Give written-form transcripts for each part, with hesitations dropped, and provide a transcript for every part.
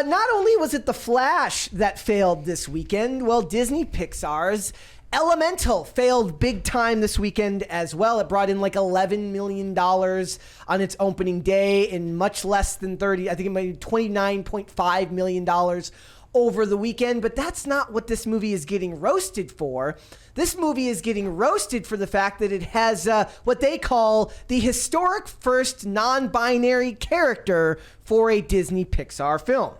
Not only was it The Flash that failed this weekend, well, Disney Pixar's Elemental failed big time this weekend as well. It brought in like $11 million on its opening day in much less than 30, I think it made $29.5 million over the weekend. But that's not what this movie is getting roasted for. This movie is getting roasted for the fact that it has what they call the historic first non-binary character for a Disney Pixar film.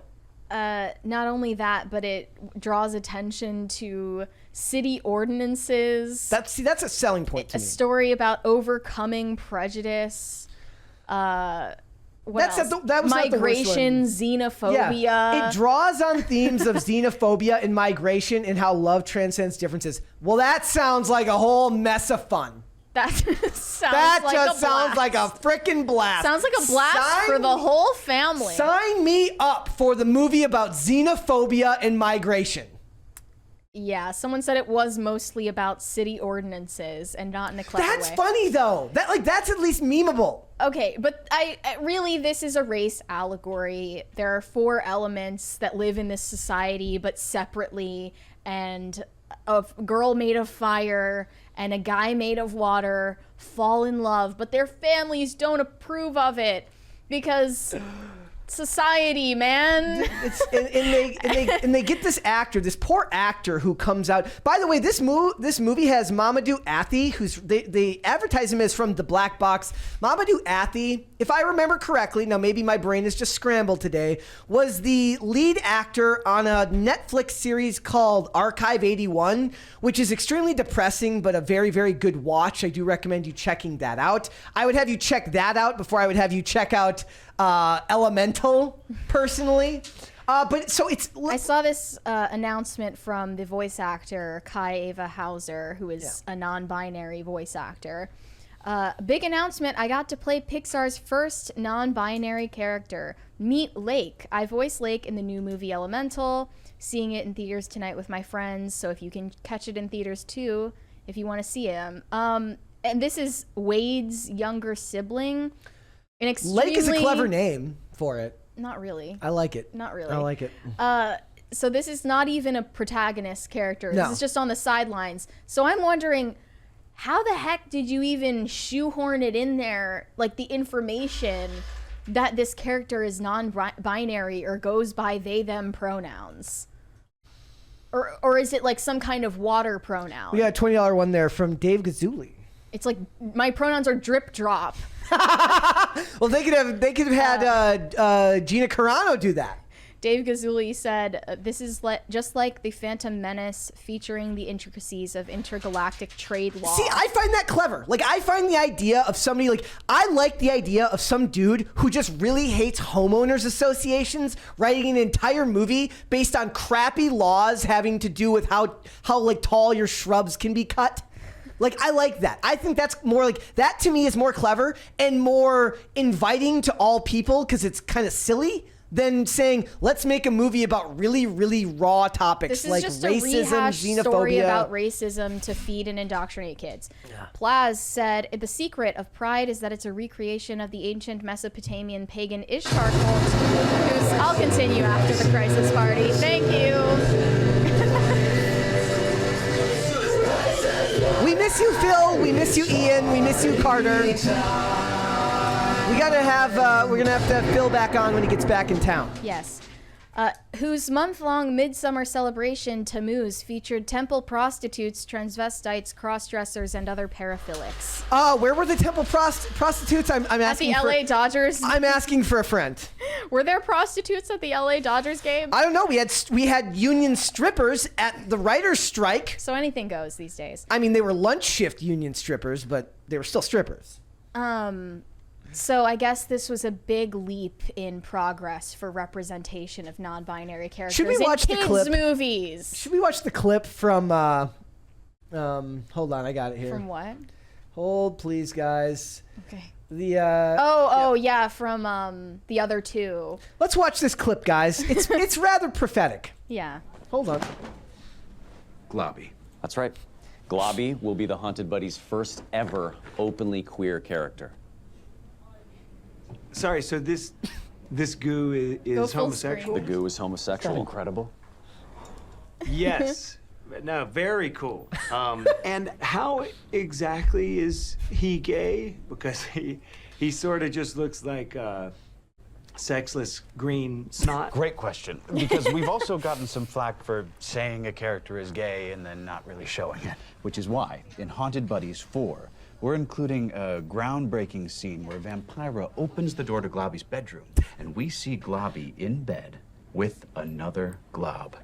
Not only that, but it draws attention to city ordinances. That's a selling point to me. A story about overcoming prejudice. What else? That was migration, xenophobia. Yeah. It draws on themes of xenophobia and migration and how love transcends differences. Well, that sounds like a whole mess of fun. That sounds like a freaking blast. Sounds like a blast for the whole family. Sign me up for the movie about xenophobia and migration. Yeah, someone said it was mostly about city ordinances and not in a clever way. That's funny though. That's at least memeable. Okay, but I really, this is a race allegory. There are 4 elements that live in this society, but separately, and a girl made of fire and a guy made of water fall in love, but their families don't approve of it because society, man. And they get this actor, this poor actor who comes out. By the way, this movie has Mamadou Athie, who's they advertise him as from The Black Box. Mamadou Athie, if I remember correctly, now maybe my brain is just scrambled today, was the lead actor on a Netflix series called Archive 81, which is extremely depressing, but a very, very good watch. I do recommend you checking that out. I would have you check that out before I would have you check out Elemental, personally. But so it's... I saw this announcement from the voice actor Kai Ava Hauser, who is a non-binary voice actor. Big announcement, I got to play Pixar's first non-binary character. Meet Lake. I voice Lake in the new movie Elemental, seeing it in theaters tonight with my friends, so if you can catch it in theaters too, if you want to see him. And this is Wade's younger sibling. Lake is a clever name for it. Not really. I like it. Not really. I like it. So this is not even a protagonist character. No. This is just on the sidelines. So I'm wondering, how the heck did you even shoehorn it in there, like the information that this character is non-binary or goes by they, them pronouns? Or is it like some kind of water pronoun? We got a $20 one there from Dave Gazzulli. It's like, my pronouns are drip drop. Well, they could have had Gina Carano do that. Dave Gazzulli said, this is just like the Phantom Menace featuring the intricacies of intergalactic trade law. See, I find that clever. Like, I find the idea of somebody, like, I like the idea of some dude who just really hates homeowners associations writing an entire movie based on crappy laws having to do with how like, tall your shrubs can be cut. Like, I like that. I think that's more like, that to me is more clever and more inviting to all people because it's kind of silly than saying, let's make a movie about really, really raw topics like racism, xenophobia. This is just a story about racism to feed and indoctrinate kids. Yeah. Plaz said, the secret of Pride is that it's a recreation of the ancient Mesopotamian pagan Ishtar cult. I'll continue after the crisis party. Thank you. We miss you, Phil. We miss you, Ian. We miss you, Carter. We're gonna have Phil back on when he gets back in town. Yes. Whose month-long midsummer celebration, Tammuz, featured temple prostitutes, transvestites, cross-dressers, and other paraphilics. Where were the temple prostitutes? I'm asking at the LA Dodgers. I'm asking for a friend. Were there prostitutes at the LA Dodgers game? I don't know. We had union strippers at the writers' strike. So anything goes these days. I mean, they were lunch shift union strippers, but they were still strippers. So I guess this was a big leap in progress for representation of non-binary characters. Should we watch in the clip? Kids movies. Should we watch the clip from? Hold on, I got it here. From what? Hold, please, guys. Okay. Yeah, from the other two. Let's watch this clip, guys. It's rather prophetic. Yeah. Hold on. Globby. That's right. Globby will be the Haunted Buddy's first ever openly queer character. Sorry, so this this goo is full homosexual? The goo is homosexual. Incredible. Yes. No, very cool. And how exactly is he gay? Because he sort of just looks like sexless green snot. Great question, because we've also gotten some flack for saying a character is gay and then not really showing it. Which is why, in Haunted Buddies 4, we're including a groundbreaking scene where Vampira opens the door to Globby's bedroom, and we see Globby in bed with another Glob.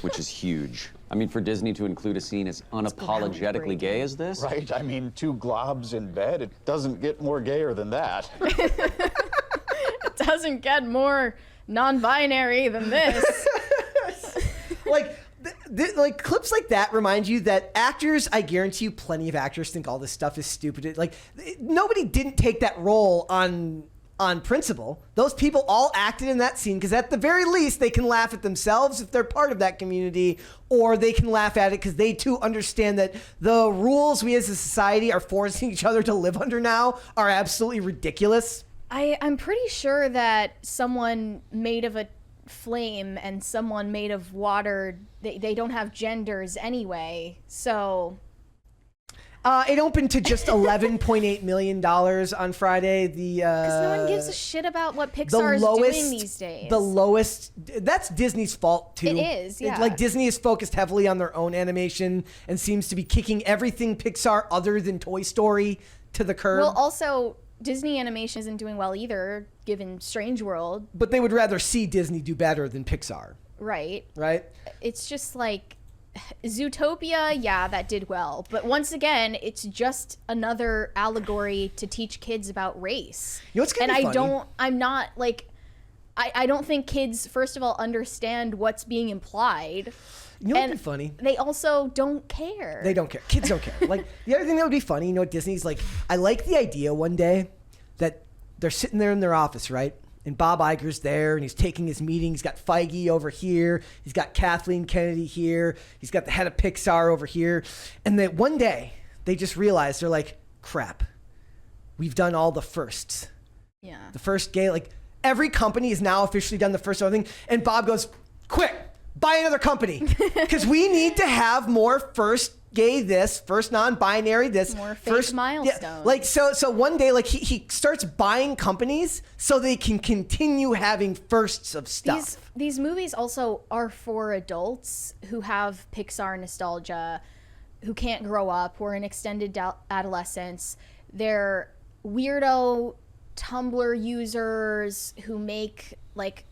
Which is huge. I mean, for Disney to include a scene as unapologetically gay as this? Right? I mean, two globs in bed, it doesn't get more gayer than that. It doesn't get more non-binary than this. Like, like clips like that remind you that actors, I guarantee you plenty of actors think all this stuff is stupid. Like, nobody didn't take that role on principle. Those people all acted in that scene because at the very least they can laugh at themselves if they're part of that community, or they can laugh at it because they too understand that the rules we as a society are forcing each other to live under now are absolutely ridiculous. I'm pretty sure that someone made of a flame and someone made of water, they don't have genders anyway, so... It opened to just $11.8 million on Friday. Because no one gives a shit about what Pixar is doing these days. The lowest. That's Disney's fault too. It is, yeah. Like Disney is focused heavily on their own animation and seems to be kicking everything Pixar other than Toy Story to the curb. Well, also Disney animation isn't doing well either, given Strange World. But they would rather see Disney do better than Pixar. Right. Right. It's just like Zootopia, yeah, that did well. But once again, it's just another allegory to teach kids about race. You know what's gonna be funny? I don't think kids, first of all, understand what's being implied. You know what'd be funny? They also don't care. They don't care. Kids don't care. Like, the other thing that would be funny, you know what Disney's like? I like the idea one day that they're sitting there in their office, right? And Bob Iger's there, and he's taking his meeting. He's got Feige over here. He's got Kathleen Kennedy here. He's got the head of Pixar over here. And then one day, they just realize, they're like, crap, we've done all the firsts. Yeah. The first gay, like, every company has now officially done the first other thing. And Bob goes, quick, buy another company. Because we need to have more first gay this, first non-binary this, more fake first milestones. Yeah, like so one day, like he starts buying companies so they can continue having firsts of stuff. These movies also are for adults who have Pixar nostalgia, who can't grow up, who are in extended adolescence. They're weirdo Tumblr users who make like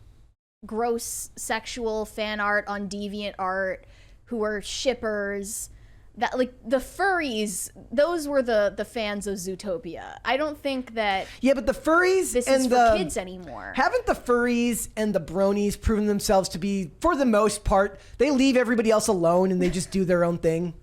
gross sexual fan art on DeviantArt, who are shippers. That, like, the furries, those were the fans of Zootopia. I don't think that but the furries this and is for kids anymore. Haven't the furries and the bronies proven themselves to be, for the most part, they leave everybody else alone and they just do their own thing?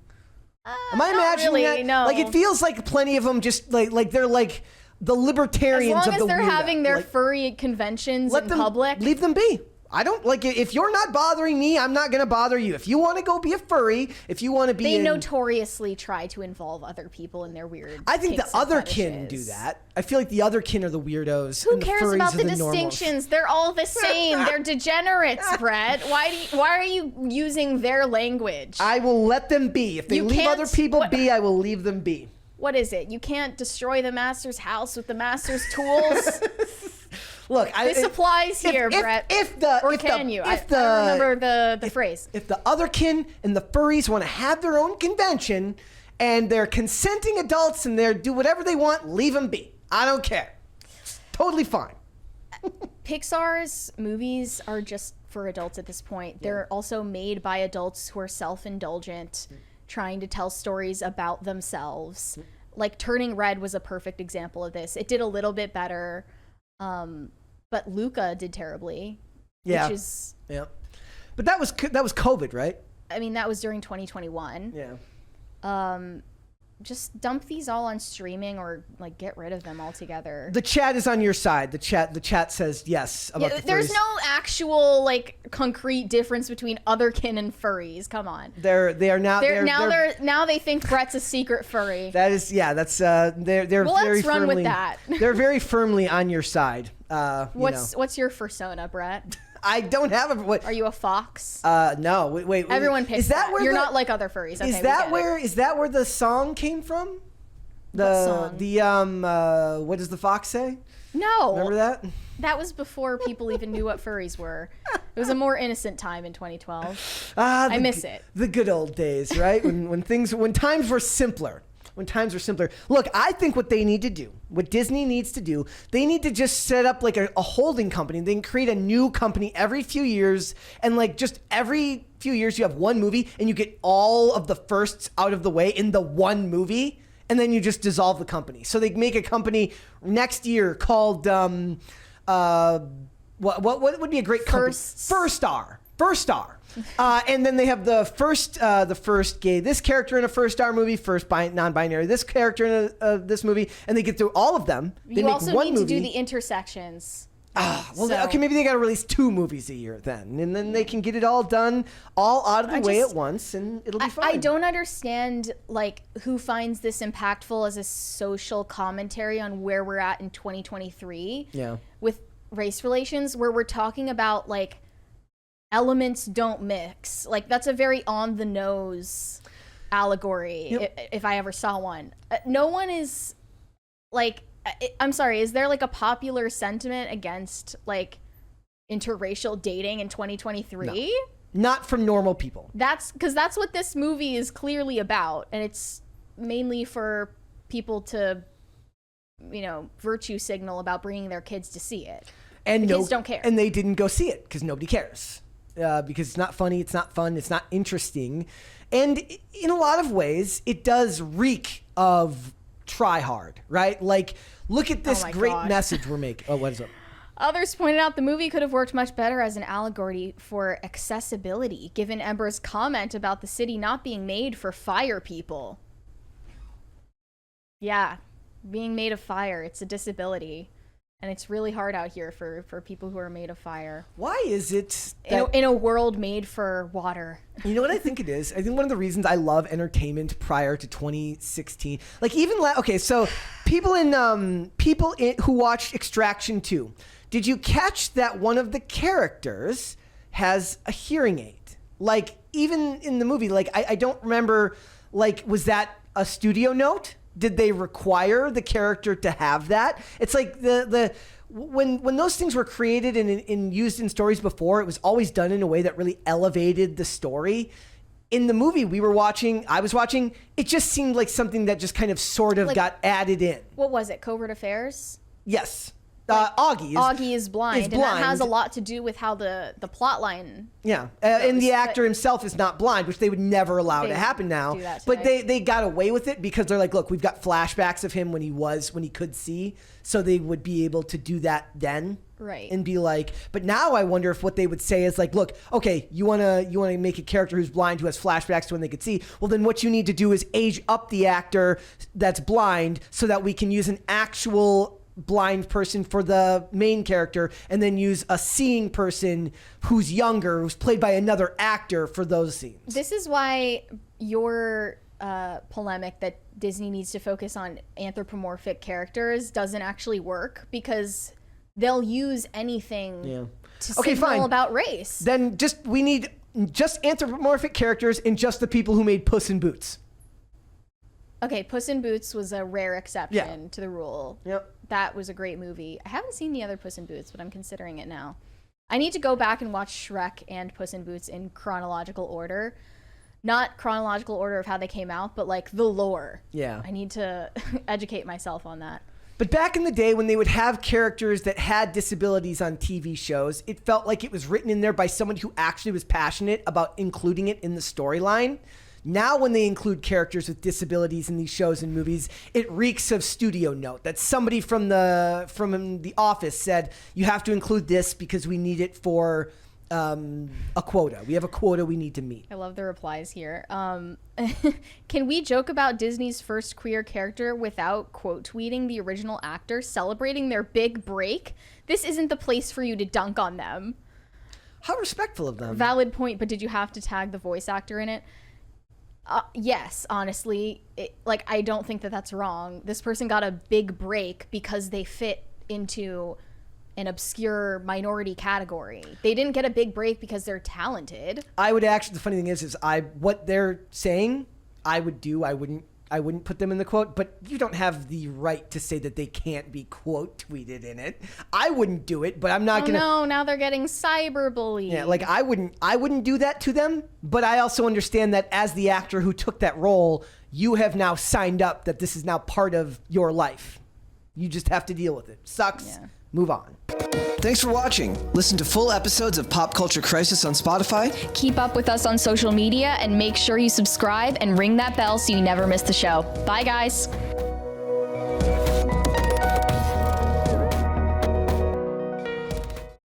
Am I imagining really, that? no. Like, it feels like plenty of them just like they're like the libertarians as long of the as they're weirdo. having their Like, furry conventions in them, public. leave them be. I don't like it. If you're not bothering me, I'm not going to bother you. If you want to go be a furry, if you want to be They notoriously try to involve other people in their weird I think the kinks and other kin fetishes. do that. I feel like the other kin are the weirdos. Who and cares the furries about are the normals. distinctions? They're all the same. They're degenerates, Brett. Why are you using their language? I will let them be. If they You leave can't- other people what- be, I will leave them be. What is it? You can't destroy the master's house with the master's tools? Look, This applies here, Brett. Or can you? I don't remember the phrase. If the other kin and the furries want to have their own convention and they're consenting adults and they do whatever they want, leave them be. I don't care. Totally fine. Pixar's movies are just for adults at this point. They're also made by adults who are self-indulgent, trying to tell stories about themselves. Like Turning Red was a perfect example of this. It did a little bit better, but Luca did terribly. Yeah. Which is, Yeah. But that was COVID, right? I mean, that was during 2021. Yeah. just dump these all on streaming or like get rid of them altogether. The chat is on your side. The chat says yes about the there's furries. no actual like concrete difference between otherkin and furries. Come on. Now they think Brett's a secret furry. That is, yeah, that's they're Well, very let's run firmly, with that. They're very firmly on your side. What's your persona, Brett? I don't have a what. Are you a fox? No. Wait. Everyone picks is that. Where You're the, not like other furries. Okay, is that where the song came from? What song? What does the fox say? No. Remember that? That was before people even knew what furries were. It was a more innocent time in 2012. I miss it. The good old days, right? when times were simpler. When times were simpler. Look, I think what they need to do, what Disney needs to do, they need to just set up like a holding company. They can create a new company every few years, and like just every few years you have one movie and you get all of the firsts out of the way in the one movie, and then you just dissolve the company. So they make a company next year called what would be a great company? First Star. And then they have the first gay this character in a First Star movie, first non-binary this character in this movie, and they get through all of them. They You make also one need movie. to do the intersections. Okay, maybe they got to release 2 movies a year then, and then they can get it all done, all out of the way at once, and it'll be fine. I don't understand like who finds this impactful as a social commentary on where we're at in 2023. Yeah. With race relations, where we're talking about like elements don't mix. Like that's a very on the nose allegory. Yep. If I ever saw one, no one is like. I'm sorry, is there like a popular sentiment against like interracial dating in 2023? No. Not from normal people. That's because that's what this movie is clearly about, and it's mainly for people to, virtue signal about bringing their kids to see it. And kids don't care, and they didn't go see it because nobody cares. Because it's not funny, it's not fun, it's not interesting, and in a lot of ways, it does reek of try hard, right? Like, look at this great message we're making. Oh, what is it? Others pointed out the movie could have worked much better as an allegory for accessibility, given Ember's comment about the city not being made for fire people. Yeah, being made of fire, it's a disability. And it's really hard out here for people who are made of fire. Why is it that, in a world made for water? You know what I think it is? I think one of the reasons I love entertainment prior to 2016, like even so people who watched Extraction 2, did you catch that one of the characters has a hearing aid? Like even in the movie, like I don't remember, like was that a studio note? Did they require the character to have that? It's like when those things were created and used in stories before, it was always done in a way that really elevated the story. In the movie I was watching, it just seemed like something that just kind of sort of got added in. What was it? Covert Affairs? Yes. Augie is blind, and that has a lot to do with how the plot line. Yeah, and the actor himself is not blind, which they would never allow to happen now. But they got away with it because they're like, look, we've got flashbacks of him when he could see, so they would be able to do that then. Right. And be like, but now I wonder if what they would say is like, look, okay, you wanna make a character who's blind who has flashbacks to when they could see. Well, then what you need to do is age up the actor that's blind so that we can use an actual blind person for the main character, and then use a seeing person who's younger, who's played by another actor for those scenes. This is why your polemic that Disney needs to focus on anthropomorphic characters doesn't actually work, because they'll use anything to signal about race. Then we need just anthropomorphic characters and just the people who made Puss in Boots. Okay, Puss in Boots was a rare exception to the rule. Yep. That was a great movie. I haven't seen the other Puss in Boots, but I'm considering it now. I need to go back and watch Shrek and Puss in Boots in chronological order. Not chronological order of how they came out, but like the lore. Yeah. I need to educate myself on that. But back in the day when they would have characters that had disabilities on TV shows, it felt like it was written in there by someone who actually was passionate about including it in the storyline. Now when they include characters with disabilities in these shows and movies, it reeks of studio note. That somebody from the office said, you have to include this because we need it for a quota. We have a quota we need to meet. I love the replies here. Can we joke about Disney's first queer character without quote tweeting the original actor celebrating their big break? This isn't the place for you to dunk on them. How respectful of them. Valid point, but did you have to tag the voice actor in it? Yes, honestly. I don't think that that's wrong. This person got a big break because they fit into an obscure minority category. They didn't get a big break because they're talented. I would actually, the funny thing is what they're saying, I would do. I wouldn't put them in the quote, but you don't have the right to say that they can't be quote tweeted in it. I wouldn't do it, but I'm not gonna. No, now they're getting cyberbullied. Yeah, like I wouldn't do that to them, but I also understand that as the actor who took that role, you have now signed up that this is now part of your life. You just have to deal with it. Sucks. Yeah. Move on. Thanks for watching. Listen to full episodes of Pop Culture Crisis on Spotify. Keep up with us on social media and make sure you subscribe and ring that bell so you never miss the show. Bye, guys.